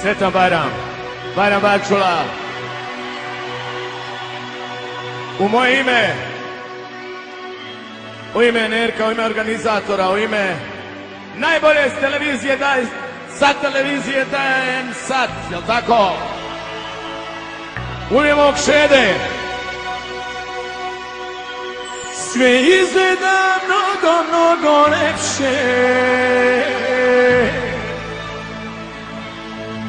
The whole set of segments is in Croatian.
Sretan Bajram, Bajram Bačula. U moje ime, u ime Nerka, u ime organizatora, u ime najbolje s televizije, sad televizije dajem sad, jel tako? U ime mog Šede. Sve izgleda mnogo, mnogo lepše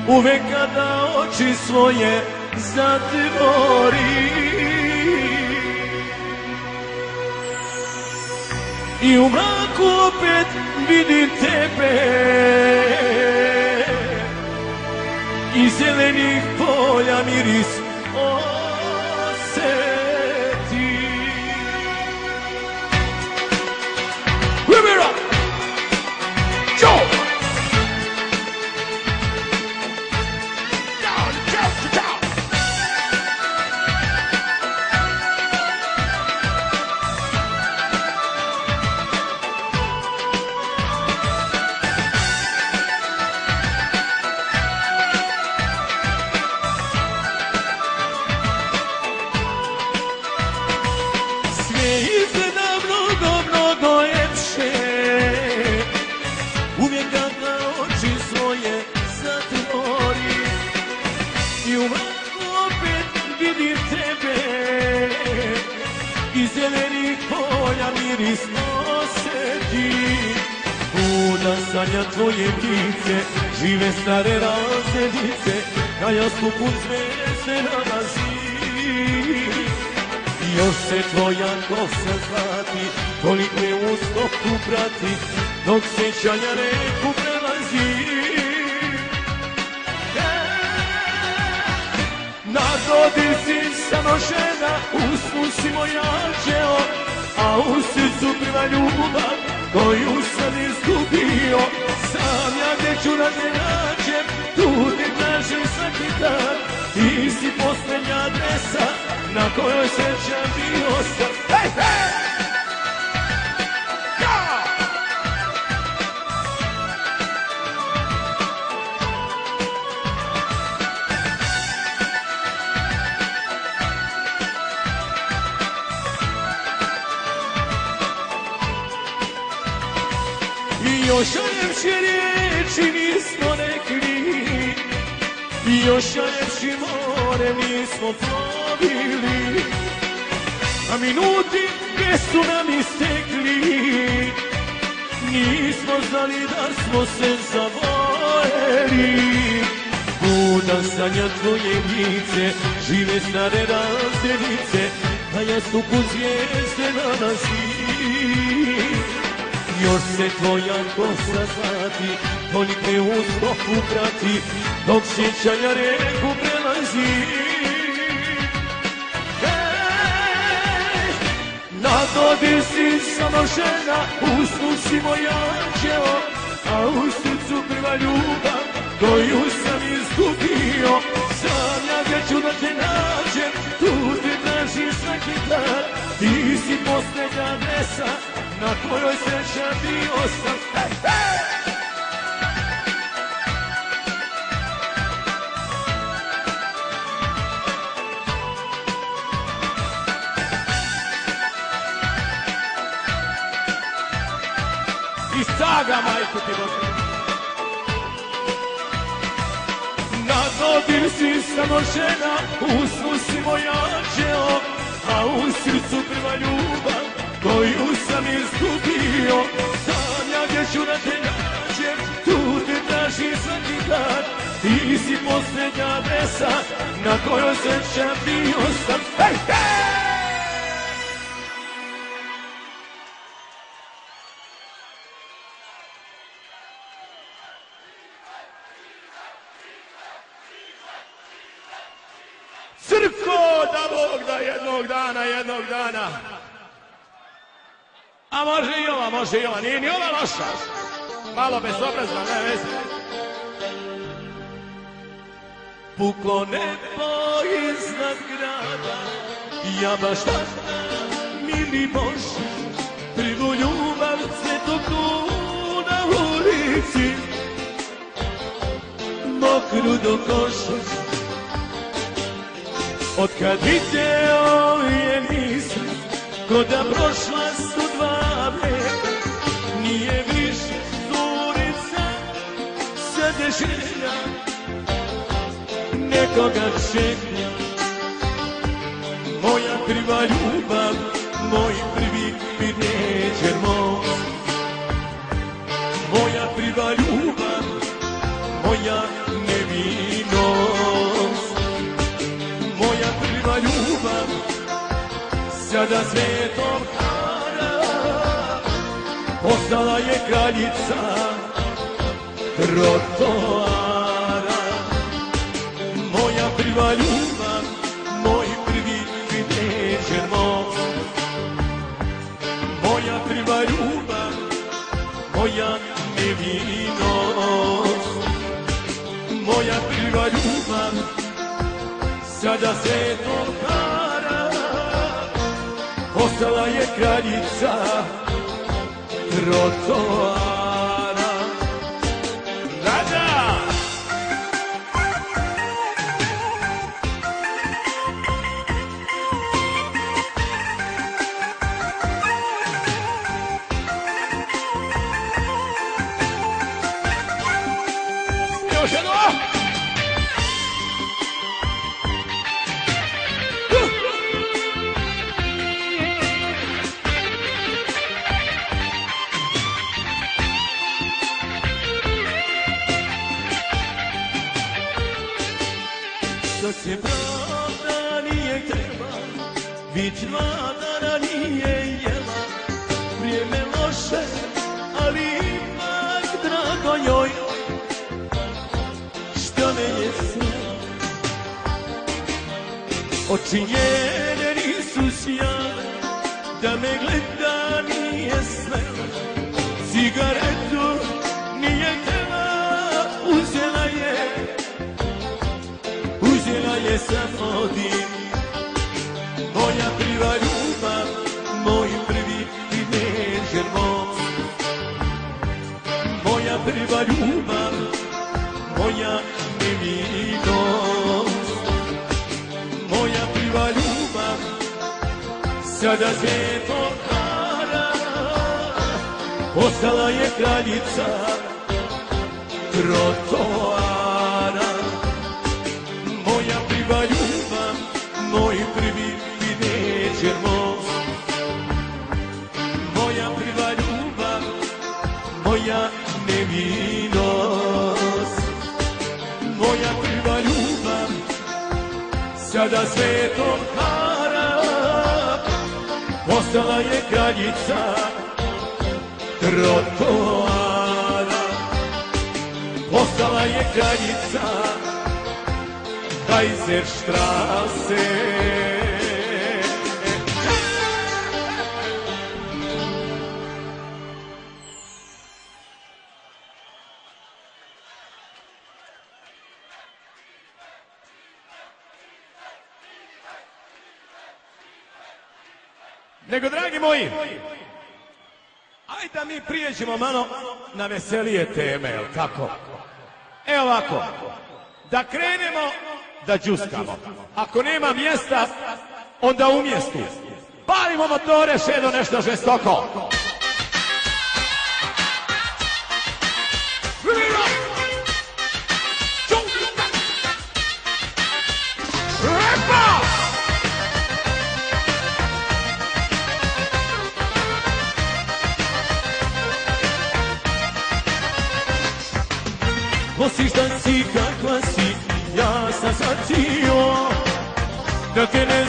uvek kada oči svoje zatvori i u mraku opet vidim tebe i zelenih polja miris oseti. Rivera! Joe! Sanja tvoje ptice, žive stare razglednice, na jastuku zvijezde nalazi. Još se tvoja kosa zlati, toliko je u stopu prati, dok sjećanja reku prelazi. Na dodir si samo žena, u snu si moja anđeo, a u srcu prva ljubav koju sam izgubio. Sam ja gdje ću da te nađem, tu te tražim svaki dan. Ti si posljednja adresa na kojoj srećan bio sam. Hej, hej! Još ljepše riječi nismo rekli, još ljepši more nismo plovili, a minuti gdje su nam istekli, nismo znali da smo se zavoljeli. Budan sanja tvoje lice, žive stare razglednice, na jastuku zvijezde nalazi. Još se tvoja kosa zlati, toliko je u stopu prati, dok sjećanja reku prelazi. Hej! Na dodir si samo žena, u snu si moja anđeo, a u srcu prva ljubav koju sam izgubio. Sam ja gdje ću da te nađem, tu te tražim svaki dan. Ti si posljednja adresa na kojoj srećan bio sam. Hej, hej! I saga, majku ti Bože. Na dodir si samo žena, u snu si moja anđeo, a u srcu prva ljubav koju sam izgubio. Sam ja gdje ću da te nađem, tu te tražim svaki dan. Ti si posljednja adresa na kojoj srećan bio sam. Hej, hej! Crko, da Bog da jednog dana. A može i ova, nije ni ova loša. Malo bezobrazna, ne veze. Puklo nebo iznad grada, ja baš tada, mili Bože, prvu ljubav cvetog tu na ulici. Mok vatru do koša. Otkad video je nisam, ko da prošla su 2 veka. Nije više curica, sad je želja, nekoga čeka. Moja prva ljubav, moj prvi teenager most. Moja prva ljubav, moja nevinost. Moja prva ljubav, sada svetom hara, postala je kraljica trotoara. Moja prva ljubav, moj prvi teenager most. Moja prva ljubav, moja nevinost. Moja prva ljubav, sada svetom hara, postala je kraljica trotoara. Rađa! Još jedno! Da se pravda nije htjela, već 2 dana nije jela. Vrijeme loše, ali ipak drago njoj, što me je sjela. Oči njene nisu sjale, da me gleda nije smela. Cigaretu nije htjela, uzela je samo dim. Moja prva ljubav, moj prvi teenager most. Moja prva ljubav, moja nevinost. Moja prva ljubav, sada svetom hara, postala je kraljica trotoara. Moja prva ljubav, moj prvi teenager most. Moja prva ljubav, moja nevinost. Moja prva ljubav, sada svetom hara, postala je kraljica trotoara. Postala je kraljica Kaiserstraße. Nego, dragi moji, ajde da mi prijeđemo malo na veselije teme, jel tako? Evo ovako, da krenemo da džuskamo. Ako nema mjesta, onda u mjestu. Palimo motore, šedo nešto žestoko. Posiš da si kakva si, ja sam shvatio da te ne